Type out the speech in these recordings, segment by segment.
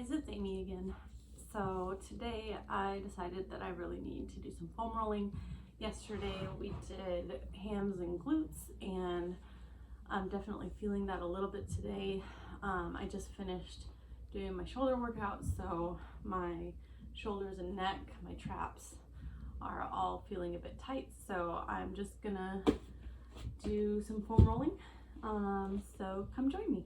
guys, it's Amy again. So today I decided that I really need to do some foam rolling. Yesterday we did hams and glutes, and I'm definitely feeling that a little bit today. I just finished doing my shoulder workout, so my shoulders and neck, my traps are all feeling a bit tight, so I'm just gonna do some foam rolling. So come join me.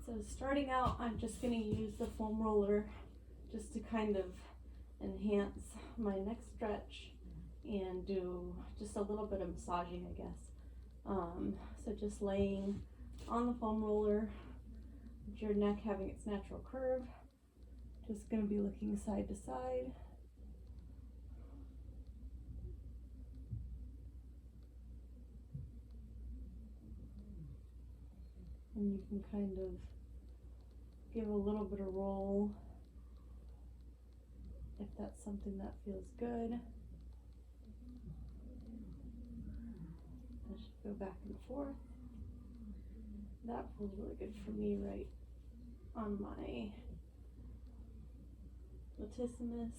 So starting out, I'm just going to use the foam roller just to kind of enhance my neck stretch and do just a little bit of massaging, I guess. So just laying on the foam roller with your neck having its natural curve, just going to be looking side to side. And you can kind of give a little bit of roll if that's something that feels good. I should go back and forth. That feels really good for me right on my latissimus.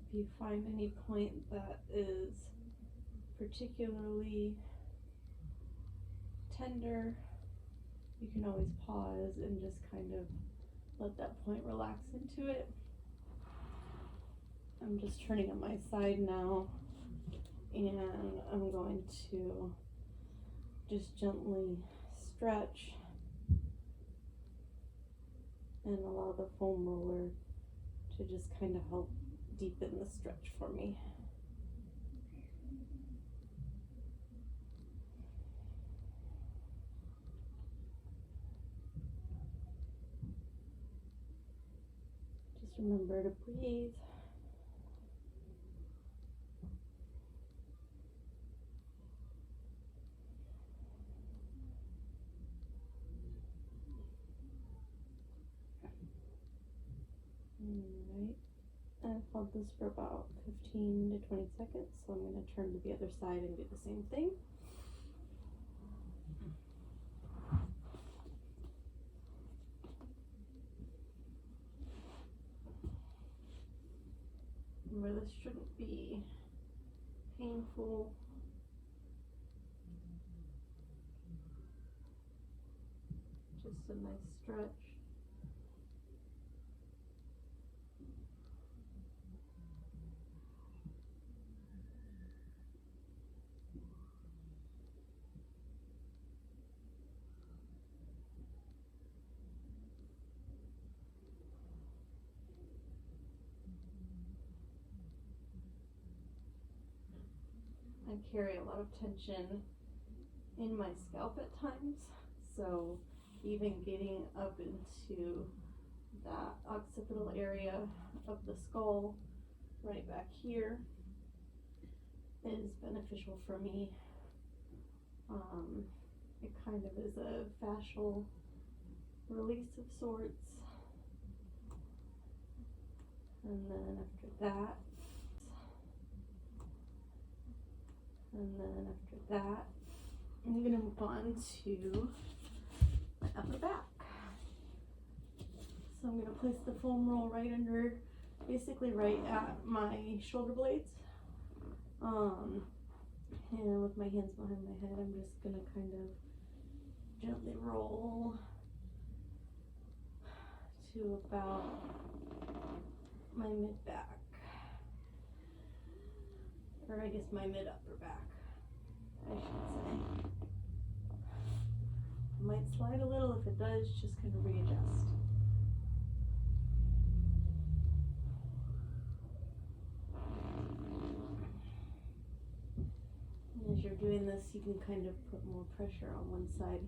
If you find any point that is particularly tender, you can always pause and just kind of let that point relax into it. I'm just turning on my side now, and I'm going to just gently stretch and allow the foam roller to just kind of help deepen the stretch for me. Just remember to breathe. Alright, I've held this for about 15 to 20 seconds, so I'm going to turn to the other side and do the same thing. Remember, this shouldn't be painful. Just a nice stretch. I carry a lot of tension in my scalp at times, so even getting up into that occipital area of the skull right back here is beneficial for me. It kind of is a fascial release of sorts. And then after that, I'm going to move on to my upper back. So I'm going to place the foam roll right under, basically right at my shoulder blades. And with my hands behind my head, I'm just going to kind of gently roll to about my mid-back. Or I guess my mid-upper back, I should say. It might slide a little. If it does, just kind of readjust. And as you're doing this, you can kind of put more pressure on one side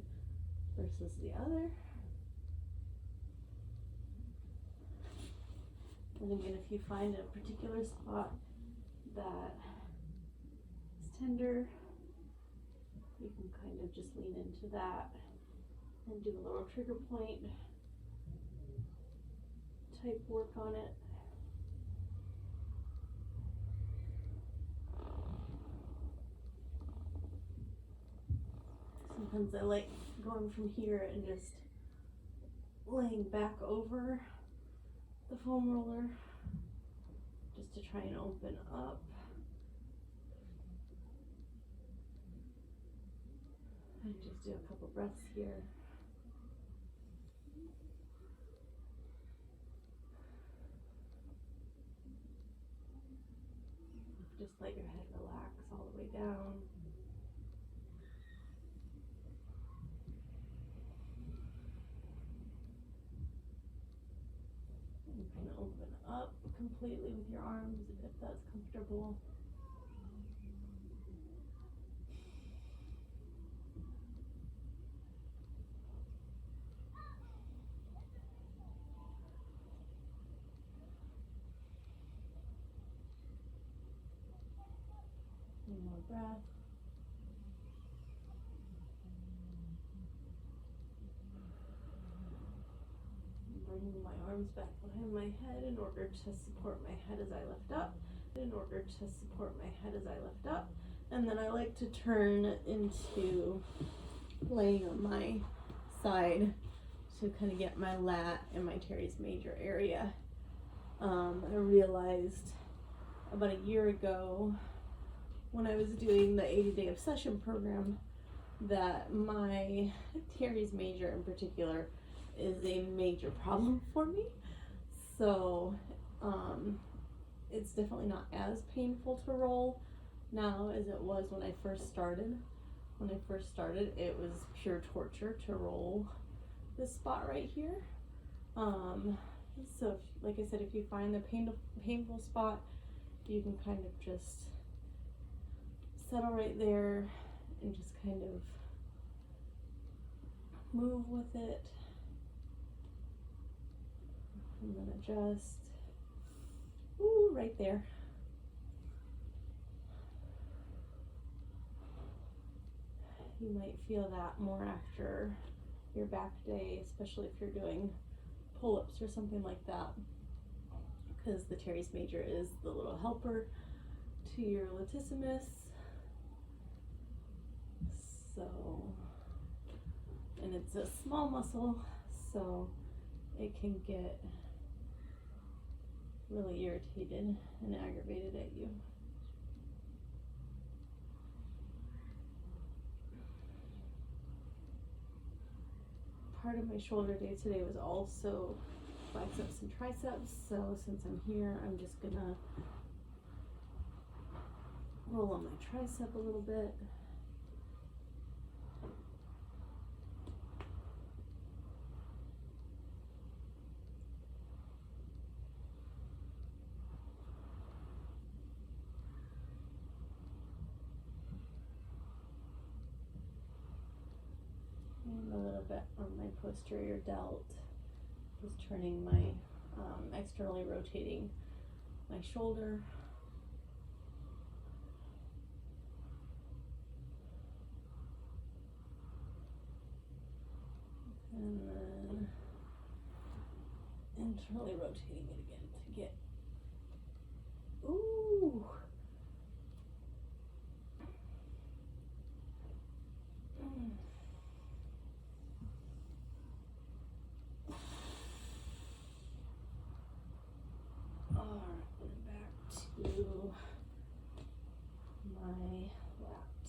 versus the other. And again, if you find a particular spot that is tender, you can kind of just lean into that and do a little trigger point type work on it. Sometimes I like going from here and just laying back over the foam roller just to try and open up. And just do a couple breaths here. Just let your head relax all the way down. You can open up completely with your arms if that's comfortable. One more breath. Bringing my arms back behind my head in order to support my head as I lift up. And then I like to turn into laying on my side to kind of get my lat and my teres major area. I realized about a year ago when I was doing the 80-day obsession program that my teres major in particular is a major problem for me. So it's definitely not as painful to roll now as it was when I first started. When I first started, it was pure torture to roll this spot right here. So like I said, if you find the painful spot, you can kind of just settle right there and just kind of move with it. And then adjust. Ooh, right there. You might feel that more after your back day, especially if you're doing pull-ups or something like that, because the teres major is the little helper to your latissimus. So, and it's a small muscle, so it can get really irritated and aggravated at you. Part of my shoulder day today was also biceps and triceps, so since I'm here, I'm just gonna roll on my tricep a little bit. And a little bit on my posterior delt, just turning my, externally rotating my shoulder. And then internally rotating it again to get, ooh. Alright, back to my lat.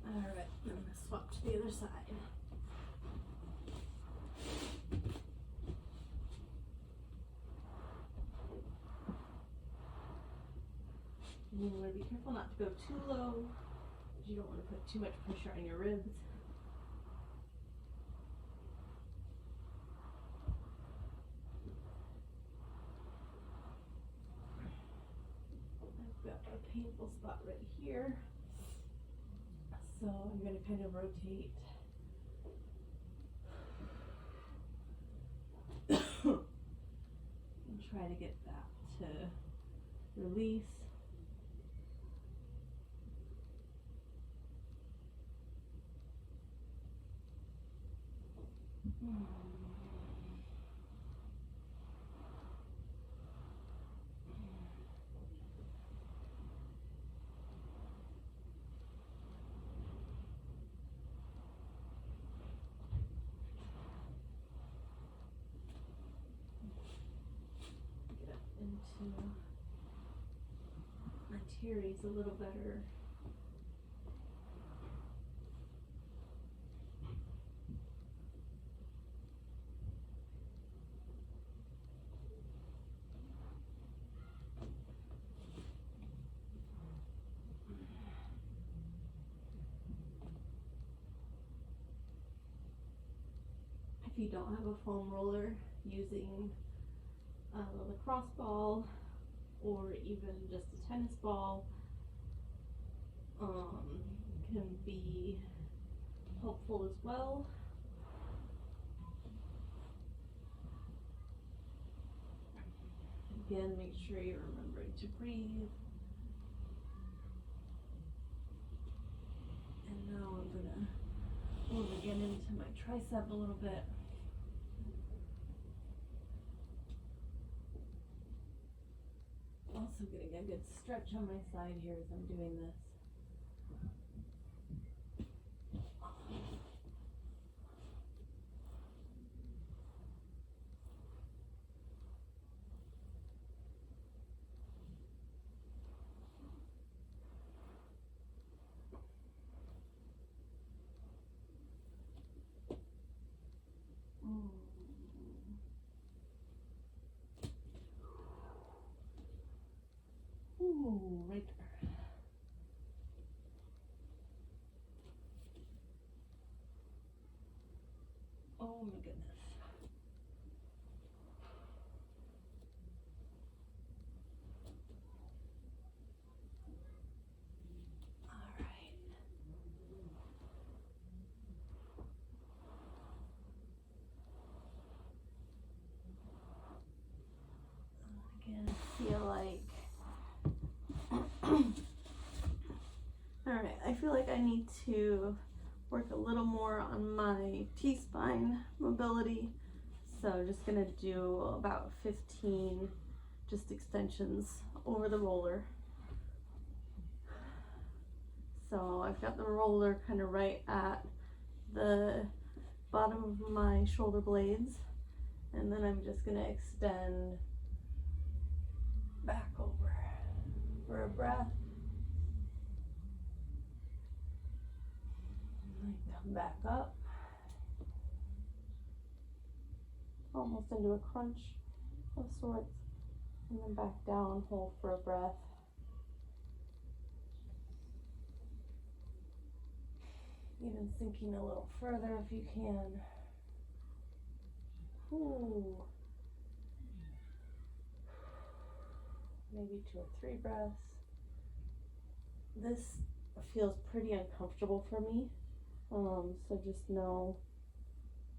Alright, I'm going to swap to the other side. You want to be careful not to go too low, because you don't want to put too much pressure on your ribs. painful spot right here. So I'm going to kind of rotate and try to get that to release. Into my teres a little better. If you don't have a foam roller, using a lacrosse ball or even just a tennis ball can be helpful as well. Again, make sure you're remembering to breathe. And now I'm gonna move again into my tricep a little bit. Also getting a good stretch on my side here as I'm doing this. Ooh, right there. Oh my goodness. All right. Again, feel like Alright, I feel like I need to work a little more on my T-spine mobility. So just gonna do about 15 just extensions over the roller. So I've got the roller kind of right at the bottom of my shoulder blades, and then I'm just gonna extend back over for a breath. Come back up, almost into a crunch of sorts, and then back down, hold for a breath. Even sinking a little further if you can. Ooh. Maybe 2 or 3 breaths. This feels pretty uncomfortable for me. So just know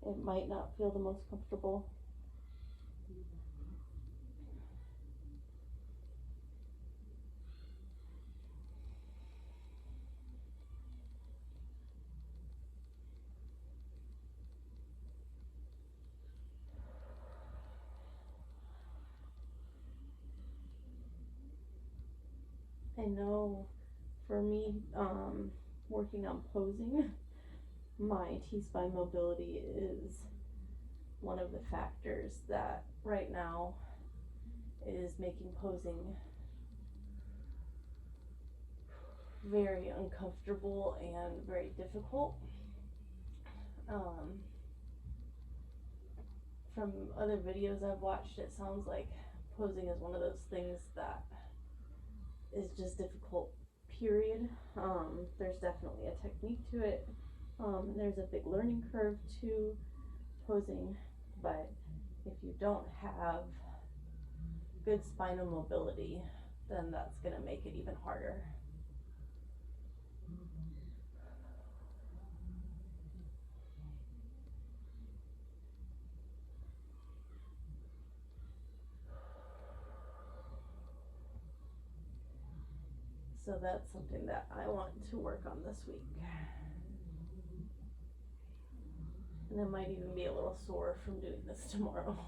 it might not feel the most comfortable. I know for me, working on posing, my T-spine mobility is one of the factors that right now is making posing very uncomfortable and very difficult. From other videos I've watched, it sounds like posing is one of those things that is just difficult, period. There's definitely a technique to it. There's a big learning curve to posing, but if you don't have good spinal mobility, then that's gonna make it even harder. So that's something that I want to work on this week. And I might even be a little sore from doing this tomorrow.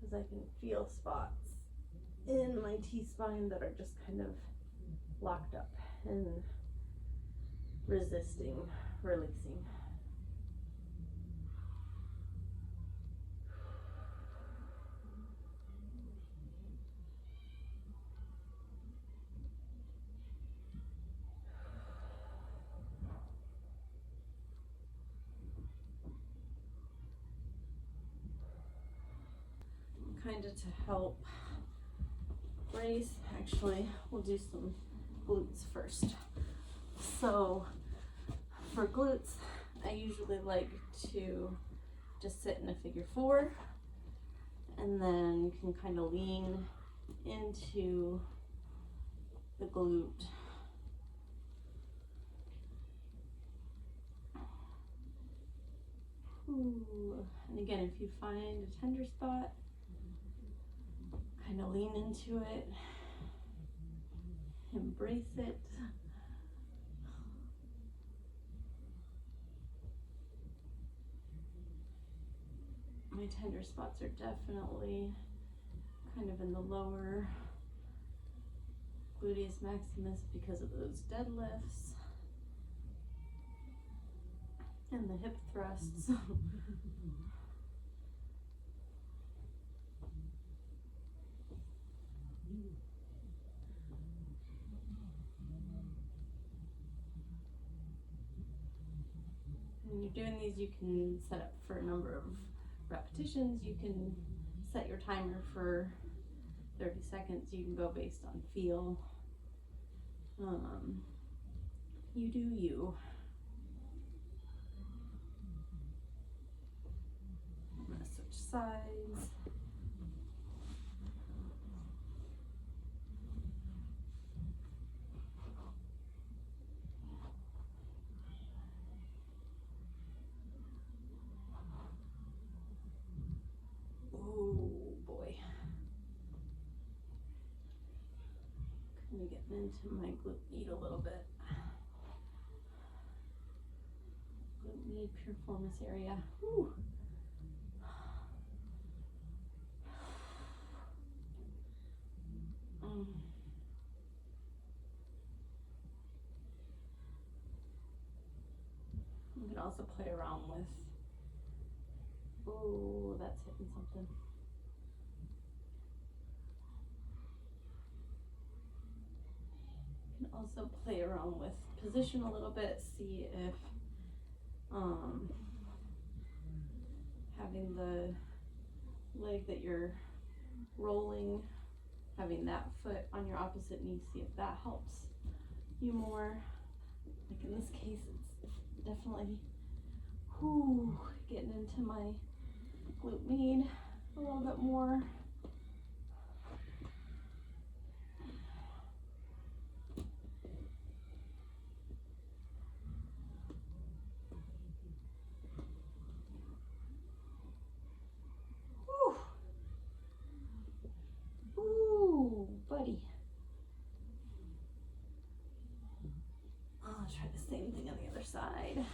Because I can feel spots in my T-spine that are just kind of locked up and resisting releasing. Kind of to help brace, actually, we'll do some glutes first. So for glutes, I usually like to just sit in a figure 4, and then you can kind of lean into the glute. Ooh. And again, if you find a tender spot, kind of lean into it, embrace it. My tender spots are definitely kind of in the lower gluteus maximus because of those deadlifts and the hip thrusts. When you're doing these, you can set up for a number of repetitions. You can set your timer for 30 seconds. You can go based on feel. You do you. I'm gonna switch sides. Getting into my glute med a little bit. Glute med piriformis area. Whew. You can also play around with, oh, that's hitting something. Also play around with position a little bit, see if having the leg that you're rolling, having that foot on your opposite knee, see if that helps you more. Like in this case, it's definitely getting into my glute med a little bit more. Buddy. I'll try the same thing on the other side.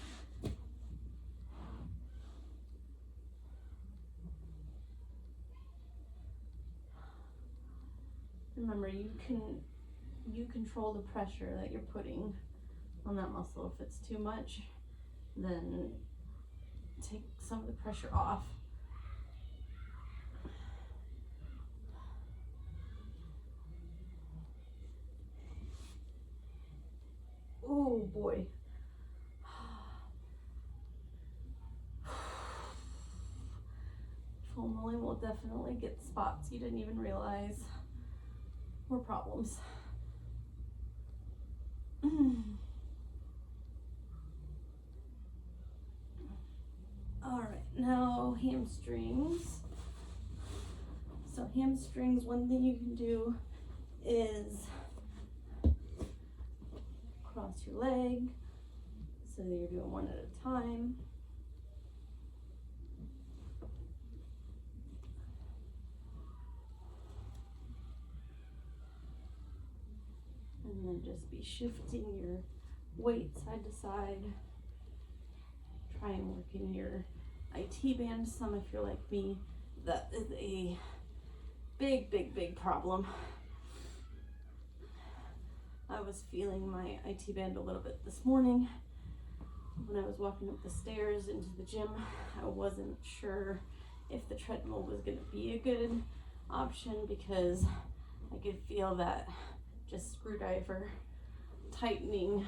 Remember, you control the pressure that you're putting on that muscle. If it's too much, then take some of the pressure off. Oh boy. foam rolling will definitely get spots you didn't even realize were problems. All right, now hamstrings. So hamstrings, one thing you can do is cross your leg, so you're doing one at a time. And then just be shifting your weight side to side. Try and work in your IT band some if you're like me. That is a big problem. I was feeling my IT band a little bit this morning when I was walking up the stairs into the gym. I wasn't sure if the treadmill was going to be a good option because I could feel that just screwdriver tightening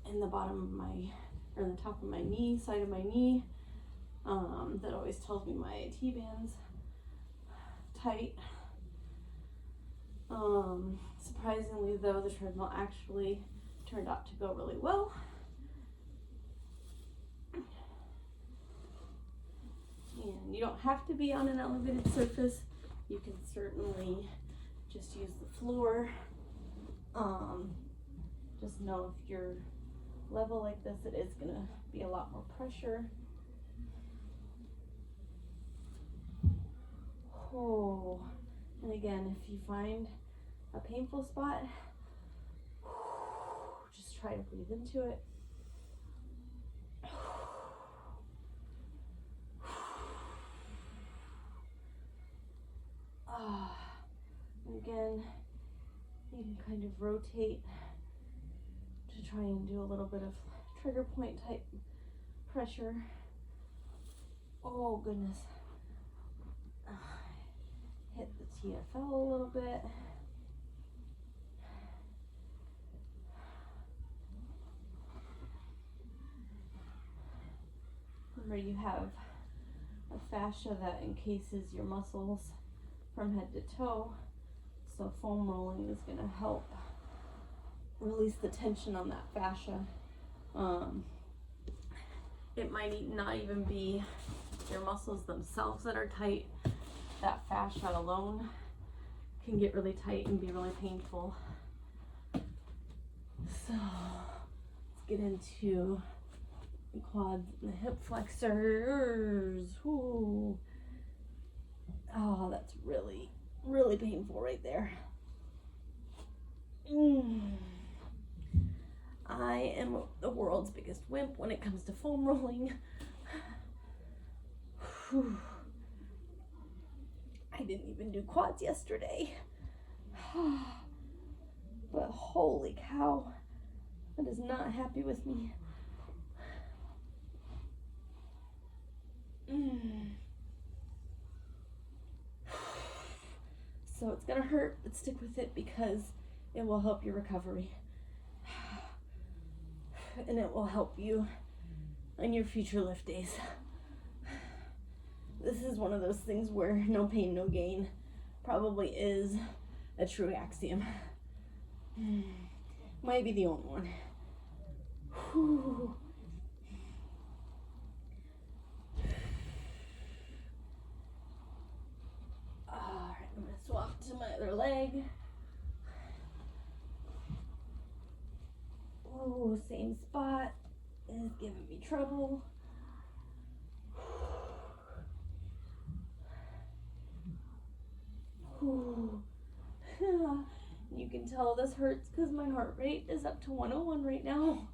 in the bottom of my, or in the top of my knee, side of my knee. That always tells me my IT band's tight. Surprisingly though, the treadmill actually turned out to go really well. And you don't have to be on an elevated surface. You can certainly just use the floor. Just know if you're level like this, it is gonna be a lot more pressure. Oh, and again, if you find a painful spot, just try to breathe into it. And again, you can kind of rotate to try and do a little bit of trigger point type pressure. Oh goodness. Hit the TFL a little bit. Remember, you have a fascia that encases your muscles from head to toe, so foam rolling is going to help release the tension on that fascia. It might not even be your muscles themselves that are tight. That fascia alone can get really tight and be really painful. So let's get into the quads and the hip flexors. Ooh. Oh, that's really painful right there. I am the world's biggest wimp when it comes to foam rolling. I didn't even do quads yesterday. But holy cow, that is not happy with me. So it's gonna hurt, but stick with it because it will help your recovery. And it will help you on your future lift days. This is one of those things where no pain, no gain probably is a true axiom. Might be the only one. Whew. Alright, I'm gonna swap to my other leg. Oh, same spot is giving me trouble. You can tell this hurts because my heart rate is up to 101 right now.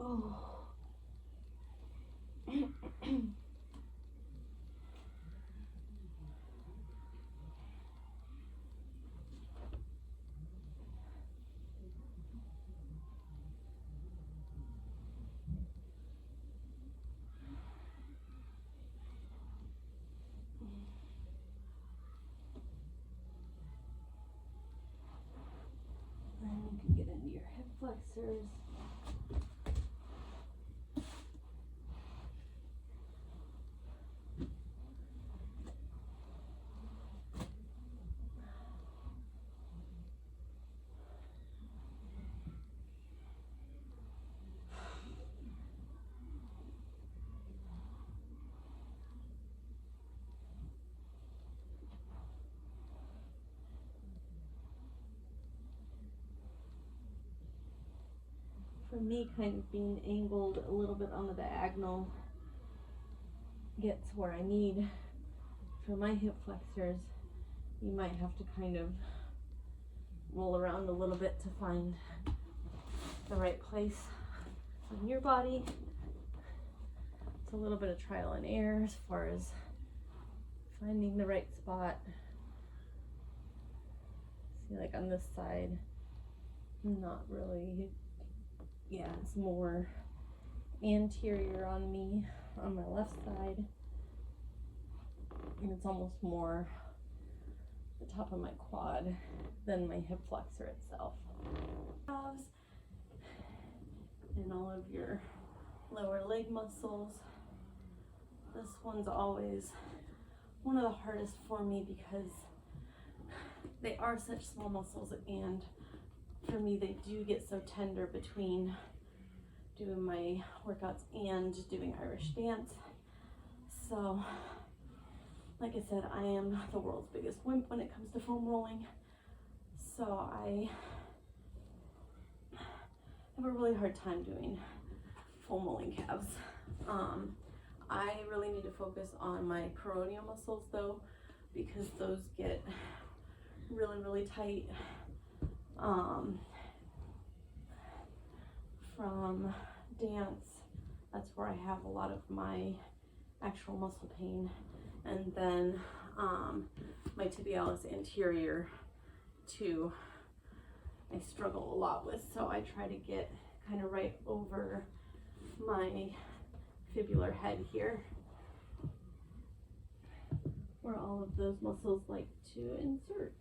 Oh. flexors. For me, kind of being angled a little bit on the diagonal gets where I need. For my hip flexors, you might have to kind of roll around a little bit to find the right place on your body. It's a little bit of trial and error as far as finding the right spot. See, like on this side, not really. Yeah, it's more anterior on me on my left side, and it's almost more the top of my quad than my hip flexor itself. And all of your lower leg muscles. This one's always one of the hardest for me because they are such small muscles, and for me they do get so tender between doing my workouts and doing Irish dance. So like I said, I am the world's biggest wimp when it comes to foam rolling, so I have a really hard time doing foam rolling calves. I really need to focus on my peroneal muscles though, because those get really tight. From dance, that's where I have a lot of my actual muscle pain, and then my tibialis anterior too, I struggle a lot with, so I try to get kind of right over my fibular head here, where all of those muscles like to insert.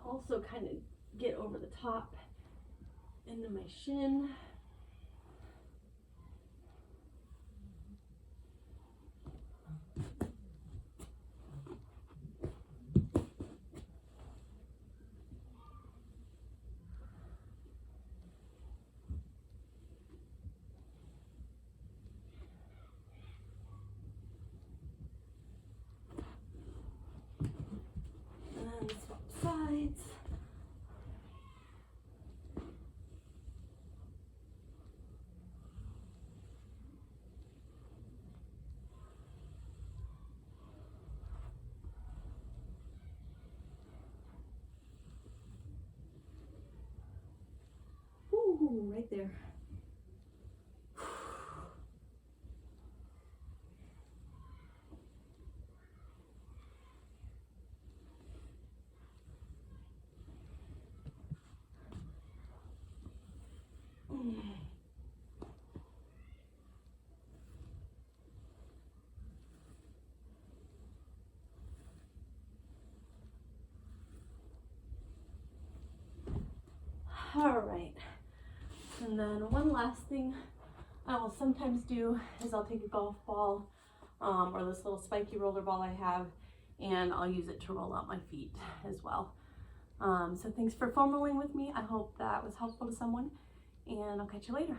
Also kind of get over the top into my shin. And then swap sides. Ooh, right there. All right, and then one last thing I will sometimes do is I'll take a golf ball or this little spiky roller ball I have, and I'll use it to roll out my feet as well. So thanks for foam rolling with me. I hope that was helpful to someone, and I'll catch you later.